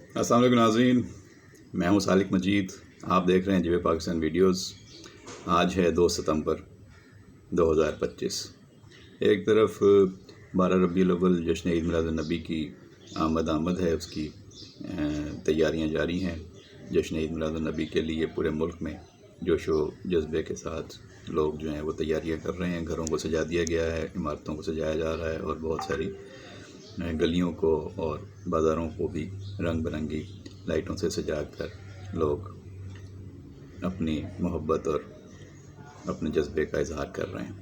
السلام علیکم ناظرین، میں ہوں سالک مجید، آپ دیکھ رہے ہیں جیو پاکستان ویڈیوز۔ آج ہے 2 ستمبر 2025۔ ایک طرف 12 ربیع الاول جشن عید میلاد النبی کی آمد ہے، اس کی تیاریاں جاری ہیں۔ جشن عید میلاد النبی کے لیے پورے ملک میں جوش و جذبے کے ساتھ لوگ جو ہیں وہ تیاریاں کر رہے ہیں۔ گھروں کو سجا دیا گیا ہے، عمارتوں کو سجایا جا رہا ہے، اور بہت ساری گلیوں کو اور بازاروں کو بھی رنگ برنگی لائٹوں سے سجا کر لوگ اپنی محبت اور اپنے جذبے کا اظہار کر رہے ہیں۔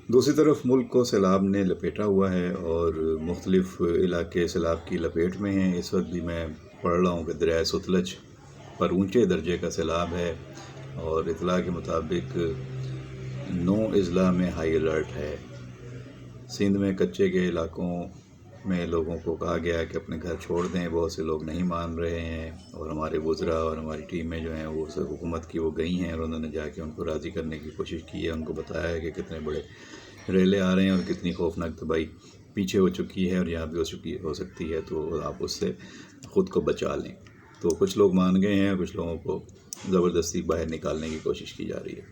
دوسری طرف ملک کو سیلاب نے لپیٹا ہوا ہے اور مختلف علاقے سیلاب کی لپیٹ میں ہیں۔ اس وقت بھی میں پڑھ رہا ہوں کہ دریائے ستلج پر اونچے درجے کا سیلاب ہے، اور اطلاع کے مطابق 9 اضلاع میں ہائی الرٹ ہے۔ سندھ میں کچے کے علاقوں میں لوگوں کو کہا گیا ہے کہ اپنے گھر چھوڑ دیں۔ بہت سے لوگ نہیں مان رہے ہیں، اور ہمارے وزراء اور ہماری ٹیمیں جو ہیں وہ حکومت کی وہ گئی ہیں، اور انہوں نے جا کے ان کو راضی کرنے کی کوشش کی ہے۔ ان کو بتایا ہے کہ کتنے بڑے ریلے آ رہے ہیں اور کتنی خوفناک تباہی پیچھے ہو چکی ہے اور یہاں بھی ہو سکتی ہے، تو آپ اس سے خود کو بچا لیں۔ تو کچھ لوگ مان گئے ہیں، کچھ لوگوں کو زبردستی باہر نکالنے کی کوشش کی جا رہی ہے۔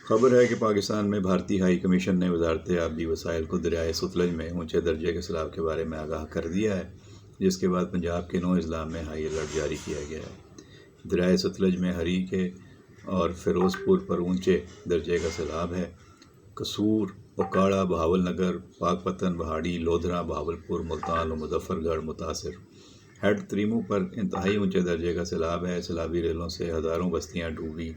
خبر ہے کہ پاکستان میں بھارتی ہائی کمیشن نے وزارت آبی وسائل کو دریائے ستلج میں اونچے درجے کے سیلاب کے بارے میں آگاہ کر دیا ہے، جس کے بعد پنجاب کے 9 اضلاع میں ہائی الرٹ جاری کیا گیا ہے۔ دریائے ستلج میں ہریکے اور فیروز پور پر اونچے درجے کا سیلاب ہے۔ قصور، اوکاڑا، بہاول نگر، پاک پتن، بہاڑی، لودھرا، بہاولپور، ملتان اور مظفر گڑھ متاثر۔ ہیڈ تریمو پر انتہائی اونچے درجے کا سیلاب ہے۔ سیلابی ریلوں سے ہزاروں بستیاں ڈوبی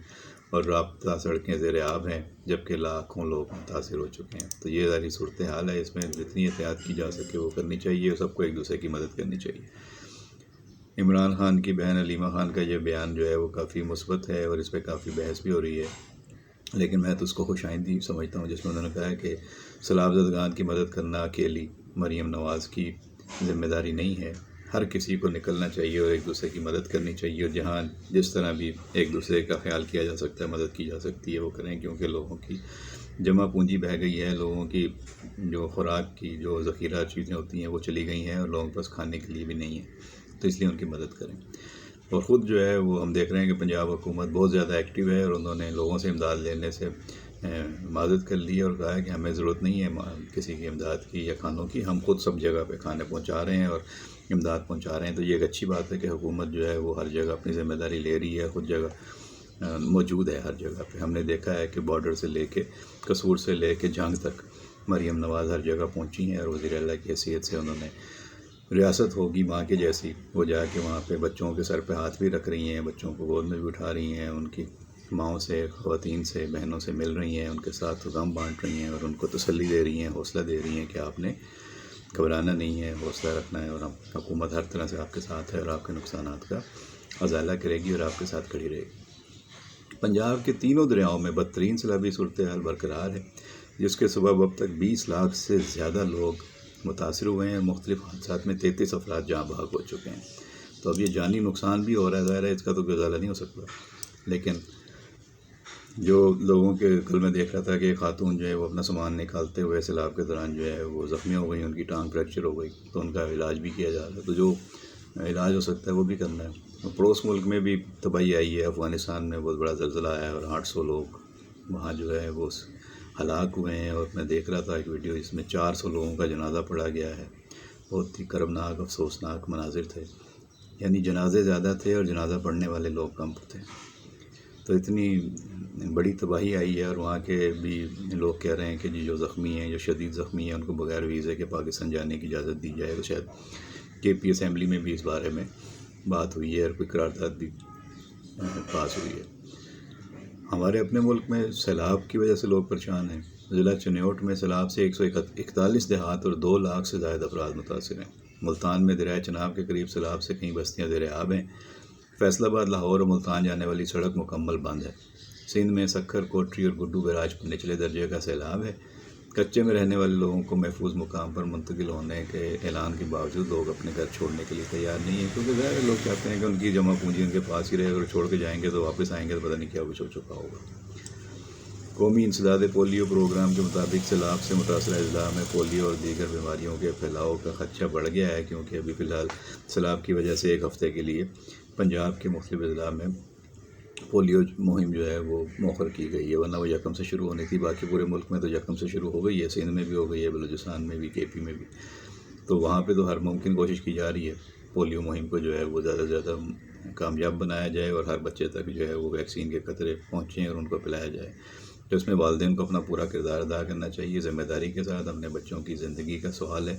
اور رابطہ سڑکیں زیر آب ہیں، جبکہ لاکھوں لوگ متاثر ہو چکے ہیں۔ تو یہ ظاہری صورتحال ہے، اس میں جتنی احتیاط کی جا سکے وہ کرنی چاہیے، اور سب کو ایک دوسرے کی مدد کرنی چاہیے۔ عمران خان کی بہن علیمہ خان کا یہ بیان جو ہے وہ کافی مثبت ہے، اور اس پہ کافی بحث بھی ہو رہی ہے، لیکن میں تو اس کو خوش آئندی سمجھتا ہوں، جس میں انہوں نے کہا ہے کہ سیلاب زدگان کی مدد کرنا اکیلی مریم نواز کی ذمہ داری نہیں ہے۔ ہر کسی کو نکلنا چاہیے اور ایک دوسرے کی مدد کرنی چاہیے، اور جہاں جس طرح بھی ایک دوسرے کا خیال کیا جا سکتا ہے، مدد کی جا سکتی ہے، وہ کریں، کیونکہ لوگوں کی جمع پونجی بہہ گئی ہے، لوگوں کی جو خوراک کی جو ذخیرہ چیزیں ہوتی ہیں وہ چلی گئی ہیں، اور لوگوں کے پاس کھانے کے لیے بھی نہیں ہے، تو اس لیے ان کی مدد کریں۔ اور خود جو ہے وہ ہم دیکھ رہے ہیں کہ پنجاب حکومت بہت زیادہ ایکٹیو ہے، اور انہوں نے لوگوں سے امداد لینے سے معذرت کر لی ہے، اور کہا ہے کہ ہمیں ضرورت نہیں ہے کسی کی امداد کی یا کھانوں کی، ہم خود سب جگہ پہ کھانے پہنچا رہے ہیں اور امداد پہنچا رہے ہیں۔ تو یہ ایک اچھی بات ہے کہ حکومت جو ہے وہ ہر جگہ اپنی ذمہ داری لے رہی ہے، خود جگہ موجود ہے ہر جگہ پہ۔ ہم نے دیکھا ہے کہ بارڈر سے لے کے قصور سے لے کے جنگ تک مریم نواز ہر جگہ پہنچی ہیں، اور وزیر اعلیٰ کی حیثیت سے انہوں نے ریاست ہوگی ماں کے جیسی، وہ جا کے وہاں پہ بچوں کے سر پہ ہاتھ بھی رکھ رہی ہیں، بچوں کو گود میں بھی اٹھا رہی ہیں، ان کی ماؤں سے، خواتین سے، بہنوں سے مل رہی ہیں، ان کے ساتھ غم بانٹ رہی ہیں، اور ان کو تسلی دے رہی ہیں، حوصلہ دے رہی ہیں کہ آپ نے گھبرانا نہیں ہے، حوصلہ رکھنا ہے، اور حکومت ہر طرح سے آپ کے ساتھ ہے، اور آپ کے نقصانات کا ازالہ کرے گی اور آپ کے ساتھ کھڑی رہے گی۔ پنجاب کے تینوں دریاؤں میں بدترین سیلابی صورتحال برقرار ہے، جس کے سبب اب تک 20 لاکھ سے زیادہ لوگ متاثر ہوئے ہیں۔ مختلف حادثات میں 33 افراد جاں بحق ہو چکے ہیں۔ تو اب یہ جانی نقصان بھی ہو رہا ہے، ظاہر ہے اس کا تو کوئی ازالہ نہیں ہو سکتا، لیکن جو لوگوں کے کل میں دیکھ رہا تھا کہ ایک خاتون جو ہے وہ اپنا سامان نکالتے ہوئے سیلاب کے دوران جو ہے وہ زخمی ہو گئی، ان کی ٹانگ فریکچر ہو گئی، تو ان کا علاج بھی کیا جا رہا ہے۔ تو جو علاج ہو سکتا ہے وہ بھی کرنا ہے۔ پڑوس ملک میں بھی تباہی آئی ہے، افغانستان میں بہت بڑا زلزلہ آیا ہے، اور 800 لوگ وہاں جو ہے وہ ہلاک ہوئے ہیں، اور میں دیکھ رہا تھا ایک ویڈیو، اس میں 400 لوگوں کا جنازہ پڑا گیا ہے۔ بہت ہی کربناک، افسوسناک مناظر تھے، یعنی جنازے زیادہ تھے اور جنازہ پڑھنے والے لوگ کم تھے۔ تو اتنی بڑی تباہی آئی ہے، اور وہاں کے بھی لوگ کہہ رہے ہیں کہ جو زخمی ہیں، جو شدید زخمی ہیں، ان کو بغیر ویزے کے پاکستان جانے کی اجازت دی جائے۔ تو شاید KP اسمبلی میں بھی اس بارے میں بات ہوئی ہے، اور کوئی قرارداد بھی پاس ہوئی ہے۔ ہمارے اپنے ملک میں سیلاب کی وجہ سے لوگ پریشان ہیں۔ ضلع چنیوٹ میں سیلاب سے 141 دیہات اور 2 لاکھ سے زائد افراد متاثر ہیں۔ ملتان میں دریائے چناب کے قریب سیلاب سے کئی بستیاں زیر آب ہیں۔ فیصل آباد، لاہور اور ملتان جانے والی سڑک مکمل بند ہے۔ سندھ میں سکھر، کوٹری اور گڈو بیراج پر نچلے درجے کا سیلاب ہے۔ کچے میں رہنے والے لوگوں کو محفوظ مقام پر منتقل ہونے کے اعلان کے باوجود لوگ اپنے گھر چھوڑنے کے لیے تیار نہیں ہیں، کیونکہ ظاہر لوگ چاہتے ہیں کہ ان کی جمع پونجی ان کے پاس ہی رہے، اگر چھوڑ کے جائیں گے تو واپس آئیں گے تو پتہ نہیں کیا کچھ ہو چکا ہوگا۔ قومی انسداد پولیو پروگرام کے مطابق سیلاب سے متاثرہ اضلاع میں پولیو اور دیگر بیماریوں کے پھیلاؤ کا خدشہ بڑھ گیا ہے، کیونکہ ابھی فی الحال سیلاب کی وجہ سے ایک ہفتے کے لیے پنجاب کے مختلف اضلاع میں پولیو مہم جو ہے وہ مؤخر کی گئی ہے، ورنہ وہ یکم سے شروع ہونی تھی۔ باقی پورے ملک میں تو یکم سے شروع ہو گئی ہے، سندھ میں بھی ہو گئی ہے، بلوچستان میں بھی، کے پی میں بھی۔ تو وہاں پہ تو ہر ممکن کوشش کی جا رہی ہے پولیو مہم کو جو ہے وہ زیادہ سے زیادہ کامیاب بنایا جائے اور ہر بچے تک جو ہے وہ ویکسین کے قطرے پہنچیں اور ان کو پلایا جائے۔ تو اس میں والدین کو اپنا پورا کردار ادا کرنا چاہیے، ذمہ داری کے ساتھ۔ اپنے بچوں کی زندگی کا سوال ہے،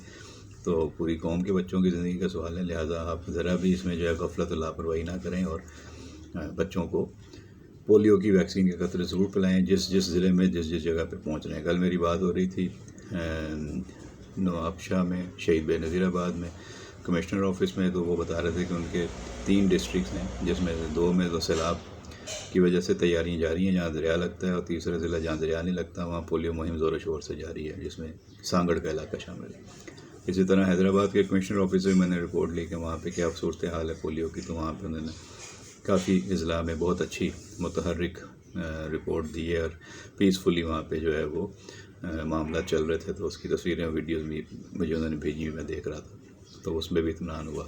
تو پوری قوم کے بچوں کی زندگی کا سوال ہے، لہٰذا آپ ذرا بھی اس میں جو ہے غفلت و لاپرواہی نہ کریں اور بچوں کو پولیو کی ویکسین کے قطرے ضرور پلائیں جس ضلع میں جس جگہ پہ پہنچ رہے ہیں۔ کل میری بات ہو رہی تھی نواب شاہ میں، شہید بے نظیر آباد میں، کمشنر آفس میں، تو وہ بتا رہے تھے کہ ان کے 3 ڈسٹرکٹس ہیں، جس میں 2 میں تو سیلاب کی وجہ سے تیاریاں جاری ہیں، جہاں دریا لگتا ہے، اور تیسرا ضلع جہاں دریا نہیں لگتا وہاں پولیو مہم زور و شور سے جاری ہے، جس میں سانگڑ کا علاقہ شامل ہے۔ اسی طرح حیدرآباد کے کمشنر آفس سے میں نے رپورٹ لی کہ وہاں پہ کیا صورتحال ہے پولیو کی، تو وہاں پہ انہوں نے کافی اضلاع میں بہت اچھی متحرک رپورٹ دی ہے اور پیسفلی وہاں پہ جو ہے وہ معاملات چل رہے تھے، تو اس کی تصویریں ویڈیوز بھی مجھے انہوں نے بھیجی، میں دیکھ رہا تھا، تو اس میں بھی اطمینان ہوا۔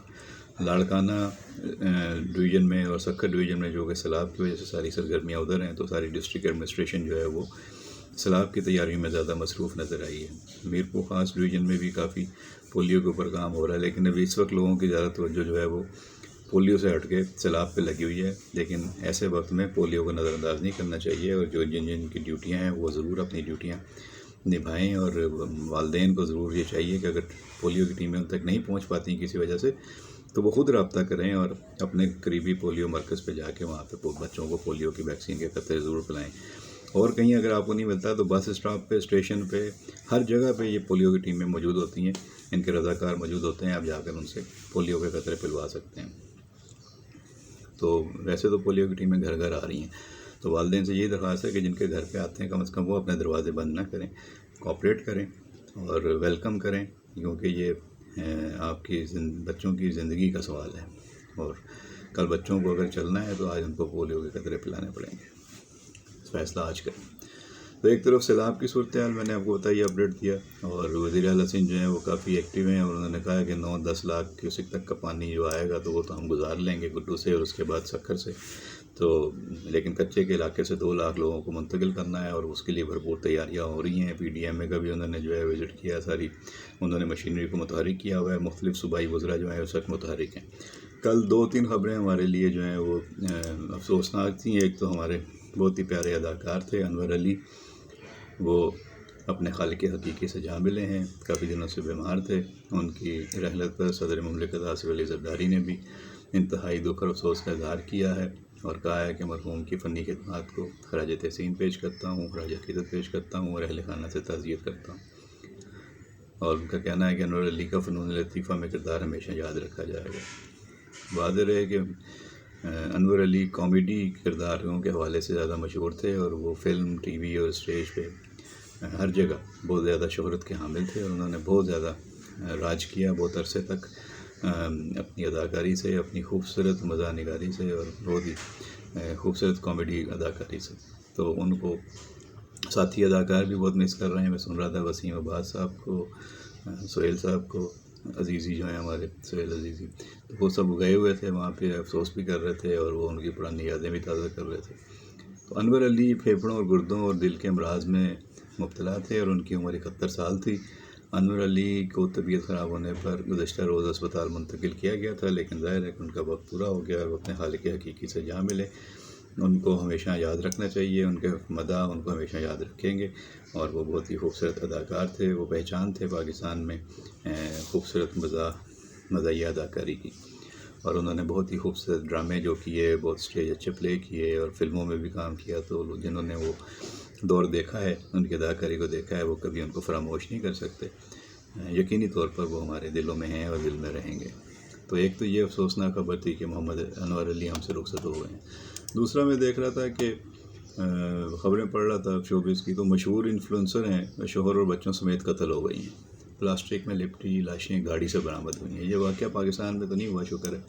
لاڑکانہ ڈویژن میں اور سکھر ڈویژن میں جو کہ سیلاب کی وجہ سے ساری سرگرمیاں ادھر ہیں، تو ساری ڈسٹرکٹ ایڈمنسٹریشن جو ہے وہ سیلاب کی تیاریوں میں زیادہ مصروف نظر آئی ہے۔ میرپور خاص ڈویژن میں بھی کافی پولیو کے اوپر کام ہو رہا ہے، لیکن ابھی اس وقت لوگوں کی زیادہ توجہ جو ہے وہ پولیو سے ہٹ کے سیلاب پہ لگی ہوئی ہے، لیکن ایسے وقت میں پولیو کو نظر انداز نہیں کرنا چاہیے، اور جن کی ڈیوٹیاں ہیں وہ ضرور اپنی ڈیوٹیاں نبھائیں، اور والدین کو ضرور یہ چاہیے کہ اگر پولیو کی ٹیمیں ان تک نہیں پہنچ پاتی کسی وجہ سے، تو وہ خود رابطہ کریں اور اپنے قریبی پولیو مرکز پہ جا کے وہاں پہ بچوں کو پولیو کی ویکسین کے قطرے ضرور پلائیں۔ اور کہیں اگر آپ کو نہیں ملتا تو بس اسٹاپ پہ، اسٹیشن پہ، ہر جگہ پہ یہ پولیو کی ٹیمیں موجود ہوتی ہیں، ان کے رضاکار موجود ہوتے ہیں، آپ جا کر ان سے پولیو کے قطرے پلوا سکتے ہیں۔ تو ویسے تو پولیو کی ٹیمیں گھر گھر آ رہی ہیں، تو والدین سے یہی درخواست ہے کہ جن کے گھر پہ آتے ہیں کم از کم وہ اپنے دروازے بند نہ کریں، کوآپریٹ کریں اور ویلکم کریں، کیونکہ یہ آپ کی بچوں کی زندگی کا سوال ہے، اور کل بچوں کو اگر چلنا ہے تو آج ان کو پولیو کے قطرے پلانے پڑیں گے، فیصلہ آج کریں۔ تو ایک طرف سیلاب کی صورتحال میں نے آپ کو بتائی، اپڈیٹ دیا، اور وزیر اعلیٰ سندھ جو ہیں وہ کافی ایکٹیو ہیں، اور انہوں نے کہا کہ 9-10 لاکھ کیوسک تک کا پانی جو آئے گا تو وہ تو ہم گزار لیں گے گڈو سے اور اس کے بعد سکھر سے، تو لیکن کچے کے علاقے سے 2 لاکھ لوگوں کو منتقل کرنا ہے، اور اس کے لیے بھرپور تیاریاں ہو رہی ہیں۔ پی ڈی ایم اے کا بھی انہوں نے جو ہے وزٹ کیا، ساری انہوں نے مشینری کو متحرک کیا ہوا ہے، مختلف صوبائی وزراء جو ہیں اس وقت متحرک ہیں۔ کل 2-3 خبریں ہمارے لیے جو ہیں وہ افسوسناک تھیں۔ ایک تو ہمارے بہت ہی پیارے اداکار تھے انور علی، وہ اپنے خالق حقیقی سے جا ملے ہیں، کافی دنوں سے بیمار تھے۔ ان کی رحلت پر صدر مملکت آصف علی زرداری نے بھی انتہائی دکھ اور افسوس کا اظہار کیا ہے، اور کہا ہے کہ مرحوم کی فنی خدمات کو خراج تحسین پیش کرتا ہوں، خراج عقیدت پیش کرتا ہوں، اور اہل خانہ سے تعزیت کرتا ہوں۔ اور ان کا کہنا ہے کہ انور علی کا فنون لطیفہ میں کردار ہمیشہ یاد رکھا جائے گا۔ واضح ہے کہ انور علی کامیڈی کرداروں کے حوالے سے زیادہ مشہور تھے، اور وہ فلم، ٹی وی اور اسٹیج پہ ہر جگہ بہت زیادہ شہرت کے حامل تھے، اور انہوں نے بہت زیادہ راج کیا بہت عرصے تک اپنی اداکاری سے، اپنی خوبصورت مزاح نگاری سے، اور بہت ہی خوبصورت کامیڈی اداکاری سے۔ تو ان کو ساتھی اداکار بھی بہت مس کر رہے ہیں، میں سن رہا تھا وسیم عباس صاحب کو، سہیل صاحب کو، عزیزی جو ہیں ہمارے سہیل عزیزی، تو وہ سب گئے ہوئے تھے وہاں پہ، افسوس بھی کر رہے تھے، اور وہ ان کی پرانی یادیں بھی تازہ کر رہے تھے۔ تو انور علی پھیپھڑوں اور گردوں اور دل کے امراض میں مبتلا تھے، اور ان کی عمر 71 سال تھی۔ انور علی کو طبیعت خراب ہونے پر گزشتہ روز اسپتال منتقل کیا گیا تھا، لیکن ظاہر ہے کہ ان کا وقت پورا ہو گیا، اور وہ اپنے خالق حقیقی سے جا ملے۔ ان کو ہمیشہ یاد رکھنا چاہیے، ان کے مداح ان کو ہمیشہ یاد رکھیں گے، اور وہ بہت ہی خوبصورت اداکار تھے، وہ پہچان تھے پاکستان میں خوبصورت مزاحیہ اداکاری کی، اور انہوں نے بہت ہی خوبصورت ڈرامے جو کیے، بہت اسٹیج اچھے پلے کیے، اور فلموں میں بھی کام کیا، تو جنہوں نے وہ دور دیکھا ہے، ان کی اداکاری کو دیکھا ہے، وہ کبھی ان کو فراموش نہیں کر سکتے۔ یقینی طور پر وہ ہمارے دلوں میں ہیں اور دل میں رہیں گے۔ تو ایک تو یہ افسوسناک خبر تھی کہ محمد انور علی ہم سے رخصت ہو گئے ہیں۔ دوسرا میں دیکھ رہا تھا کہ خبریں پڑھ رہا تھا شوبز کی، تو مشہور انفلوئنسر ہیں شوہر اور بچوں سمیت قتل ہو گئی ہیں، پلاسٹک میں لپٹی لاشیں گاڑی سے برآمد ہوئی ہیں۔ یہ واقعہ پاکستان میں تو نہیں ہوا، شکر ہے،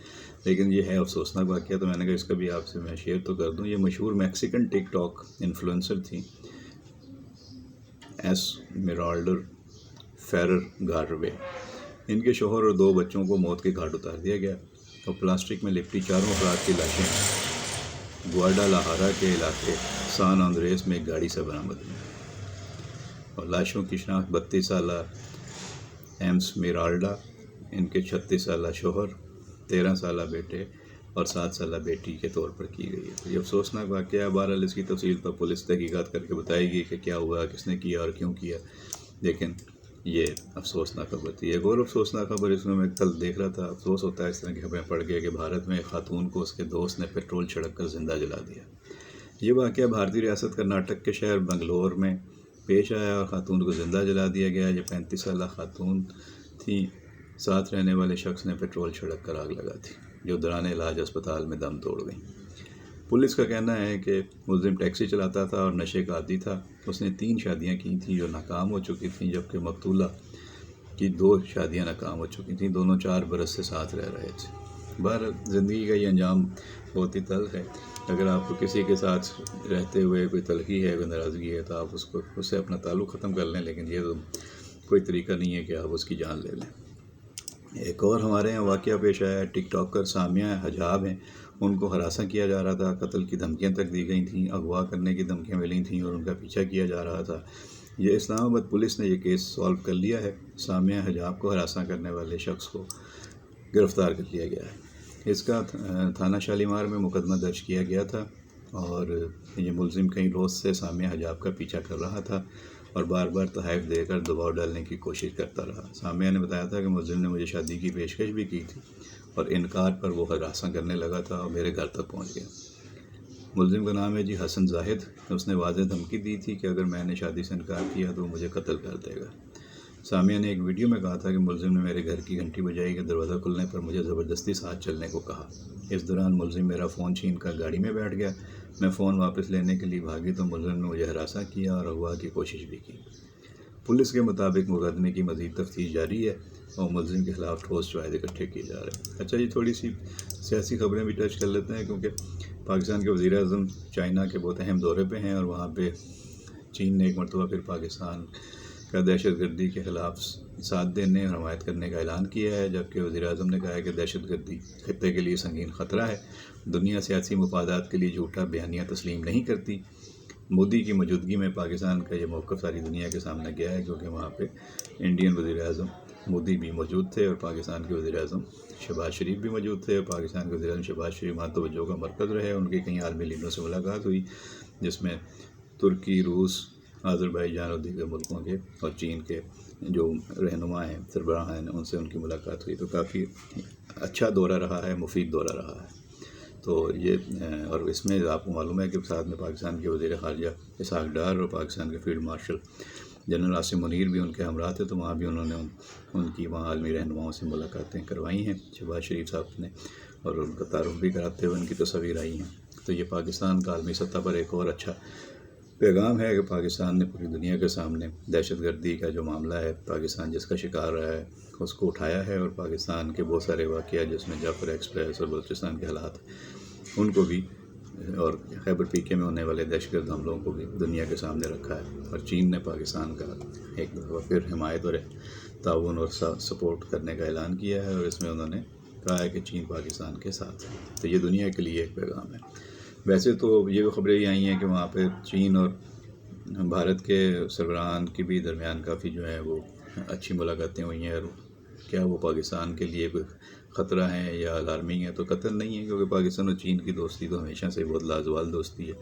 لیکن یہ ہے افسوسناک واقعہ، تو میں نے کہا اس کا بھی آپ سے میں شیئر تو کر دوں۔ یہ مشہور میکسیکن ٹک ٹاک انفلوئنسر تھیں، ایسمیرالڈا فیرر گاروے، ان کے شوہر اور 2 بچوں کو موت کے گھاٹ اتار دیا گیا اور پلاسٹک میں لپٹی 4 افراد کی لاشیں گواڈالاہارا کے علاقے سان آندریس میں ایک گاڑی سے برآمد ہوئی اور لاشوں کی شناخت 32 سالہ ایسمیرالڈا، ان کے 36 سالہ شوہر، 13 سالہ بیٹے اور 7 سالہ بیٹی کے طور پر کی گئی ہے۔ یہ افسوسناک واقعہ ہے۔ بہرحال اس کی تفصیل پر پولیس تحقیقات کر کے بتائے گی کہ کیا ہوا، کس نے کیا اور کیوں کیا، لیکن یہ افسوسناک خبر تھی۔ ایک اور افسوسناک خبر اس میں کل دیکھ رہا تھا، افسوس ہوتا ہے اس طرح کی خبریں پڑھ کے کہ بھارت میں ایک خاتون کو اس کے دوست نے پیٹرول چھڑک کر زندہ جلا دیا۔ یہ واقعہ بھارتی ریاست کرناٹک کے شہر بنگلور میں پیش آیا اور خاتون کو زندہ جلا دیا گیا۔ یہ 35 سالہ خاتون تھی، ساتھ رہنے والے شخص نے پیٹرول چھڑک کر آگ لگا دی، جو دوران علاج اسپتال میں دم توڑ گئی۔ پولیس کا کہنا ہے کہ ملزم ٹیکسی چلاتا تھا اور نشے کا عادی تھا۔ اس نے 3 شادیاں کی تھیں جو ناکام ہو چکی تھیں، جبکہ مقتولہ کی 2 شادیاں ناکام ہو چکی تھیں۔ دونوں 4 برس سے ساتھ رہ رہے تھے۔ بہرحال زندگی کا یہ انجام بہت ہی تلخ ہے۔ اگر آپ کو کسی کے ساتھ رہتے ہوئے کوئی تلخی ہے، کوئی ناراضگی ہے، تو آپ اس سے اپنا تعلق ختم کر لیں، لیکن یہ تو کوئی طریقہ نہیں ہے کہ آپ اس کی جان لے لیں۔ ایک اور ہمارے یہاں واقعہ پیش آیا ہے۔ ٹک ٹاکر سامیہ حجاب ہیں، ان کو ہراساں کیا جا رہا تھا، قتل کی دھمکیاں تک دی گئی تھیں، اغوا کرنے کی دھمکیاں ملی تھیں اور ان کا پیچھا کیا جا رہا تھا۔ یہ اسلام آباد پولیس نے یہ کیس سالو کر لیا ہے۔ سامیہ حجاب کو ہراساں کرنے والے شخص کو گرفتار کر لیا گیا ہے۔ اس کا تھانہ شالیمار میں مقدمہ درج کیا گیا تھا اور یہ ملزم کئی روز سے سامیہ حجاب کا پیچھا کر رہا تھا اور بار بار تحائف دے کر دباؤ ڈالنے کی کوشش کرتا رہا۔ سامیہ نے بتایا تھا کہ ملزم نے مجھے شادی کی پیشکش بھی کی تھی اور انکار پر وہ ہراساں کرنے لگا تھا اور میرے گھر تک پہنچ گیا۔ ملزم کا نام ہے جی حسن زاہد۔ اس نے واضح دھمکی دی تھی کہ اگر میں نے شادی سے انکار کیا تو وہ مجھے قتل کر دے گا۔ سامیہ نے ایک ویڈیو میں کہا تھا کہ ملزم نے میرے گھر کی گھنٹی بجائی کہ دروازہ کھلنے پر مجھے زبردستی ساتھ چلنے کو کہا۔ اس دوران ملزم میرا فون چھین کر گاڑی میں بیٹھ گیا۔ میں فون واپس لینے کے لیے بھاگی تو ملزم نے مجھے ہراساں کیا اور اغوا کی کوشش بھی کی۔ پولیس کے مطابق مقدمے کی مزید تفتیش جاری ہے اور ملزم کے خلاف ٹھوس شواہد اکٹھے کیے جا رہے ہیں۔ اچھا، یہ تھوڑی سی سیاسی خبریں بھی ٹچ کر لیتے ہیں، کیونکہ پاکستان کے وزیر اعظم چائنا کے بہت اہم دورے پہ ہیں اور وہاں پہ چین نے ایک مرتبہ پھر پاکستان کا دہشت گردی کے خلاف ساتھ دینے اور حمایت کرنے کا اعلان کیا ہے، جبکہ وزیر اعظم نے کہا ہے کہ دہشت گردی خطے کے لیے سنگین خطرہ ہے۔ دنیا سیاسی مفادات کے لیے جھوٹا بیانیہ تسلیم نہیں کرتی۔ مودی کی موجودگی میں پاکستان کا یہ موقف ساری دنیا کے سامنے گیا ہے، کیونکہ وہاں پہ انڈین وزیر اعظم مودی بھی موجود تھے اور پاکستان کے وزیر اعظم شہباز شریف بھی موجود تھے اور پاکستان کے وزیر اعظم شہباز شریف وہاں توجہ کا مرکز رہے۔ ان کی کئی عالمی لیڈروں سے ملاقات ہوئی، جس میں ترکی، روس، آذربائیجان اور دیگر ملکوں کے اور چین کے جو رہنما ہیں، سربراہ ہیں، ان سے ان کی ملاقات ہوئی۔ تو کافی اچھا دورہ رہا ہے، مفید دورہ رہا ہے۔ تو یہ اور اس میں آپ کو معلوم ہے کہ ساتھ میں پاکستان کے وزیر خارجہ اسحاق ڈار اور پاکستان کے field marshal general Asim Munir بھی ان کے ہمراہ تھے، تو وہاں بھی انہوں نے ان کی وہاں عالمی رہنماؤں سے ملاقاتیں کروائی ہیں شہباز شریف صاحب نے، اور ان کا تعارف بھی کراتے ہوئے ان کی تصاویر آئی ہیں۔ تو یہ پاکستان کا عالمی سطح پر ایک اور اچھا پیغام ہے کہ پاکستان نے پوری دنیا کے سامنے دہشت گردی کا جو معاملہ ہے، پاکستان جس کا شکار رہا ہے، اس کو اٹھایا ہے، اور پاکستان کے بہت سارے واقعات جس میں جعفر ایکسپریس اور بلوچستان کے حالات ان کو بھی، اور خیبر پی کے میں ہونے والے دہشت گرد حملوں کو بھی دنیا کے سامنے رکھا ہے۔ اور چین نے پاکستان کا ایک دفعہ پھر حمایت اور تعاون اور سپورٹ کرنے کا اعلان کیا ہے، اور اس میں انہوں نے کہا ہے کہ چین پاکستان کے ساتھ ہے۔ تو یہ دنیا کے لیے ایک پیغام ہے۔ ویسے تو یہ خبریں یہ آئی ہیں کہ وہاں پہ چین اور بھارت کے سربراہان کے بھی درمیان کافی جو ہے وہ اچھی ملاقاتیں ہوئی ہیں، اور کیا وہ پاکستان کے لیے کوئی خطرہ ہیں یا الارمنگ ہے؟ تو قطر نہیں ہے، کیونکہ پاکستان اور چین کی دوستی تو ہمیشہ سے بہت لازوال دوستی ہے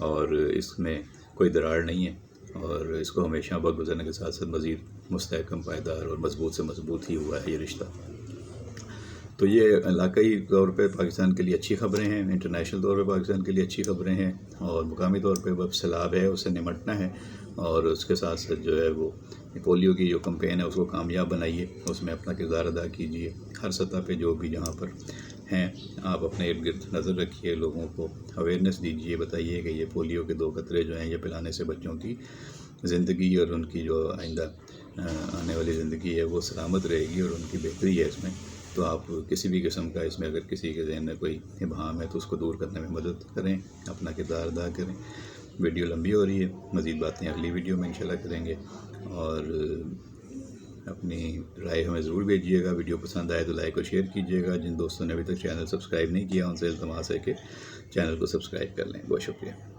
اور اس میں کوئی دراڑ نہیں ہے، اور اس کو ہمیشہ وقت گزرنے کے ساتھ ساتھ مزید مستحکم، پائیدار اور مضبوط سے مضبوط ہی ہوا ہے یہ رشتہ۔ تو یہ علاقائی طور پہ پاکستان کے لیے اچھی خبریں ہیں، انٹرنیشنل طور پہ پاکستان کے لیے اچھی خبریں ہیں، اور مقامی طور پہ اب سیلاب ہے اسے نمٹنا ہے، اور اس کے ساتھ ساتھ جو ہے وہ پولیو کی جو کمپین ہے اس کو کامیاب بنائیے، اس میں اپنا کردار ادا کیجیے۔ ہر سطح پہ جو بھی جہاں پر ہیں آپ اپنے ارد گرد نظر رکھیے، لوگوں کو اویئرنیس دیجیے، بتائیے کہ یہ پولیو کے 2 قطرے جو ہیں یہ پلانے سے بچوں کی زندگی اور ان کی جو آئندہ آنے والی زندگی ہے وہ سلامت رہے گی، اور ان کی بہتری ہے اس میں۔ تو آپ کسی بھی قسم کا اس میں اگر کسی کے ذہن میں کوئی ابہام ہے تو اس کو دور کرنے میں مدد کریں، اپنا کردار ادا کریں۔ ویڈیو لمبی ہو رہی ہے، مزید باتیں اگلی ویڈیو میں انشاءاللہ کریں گے، اور اپنی رائے ہمیں ضرور بھیجیے گا۔ ویڈیو پسند آئے تو لائک اور شیئر کیجیے گا۔ جن دوستوں نے ابھی تک چینل سبسکرائب نہیں کیا ان سے التماس ہے کہ چینل کو سبسکرائب کر لیں۔ بہت شکریہ۔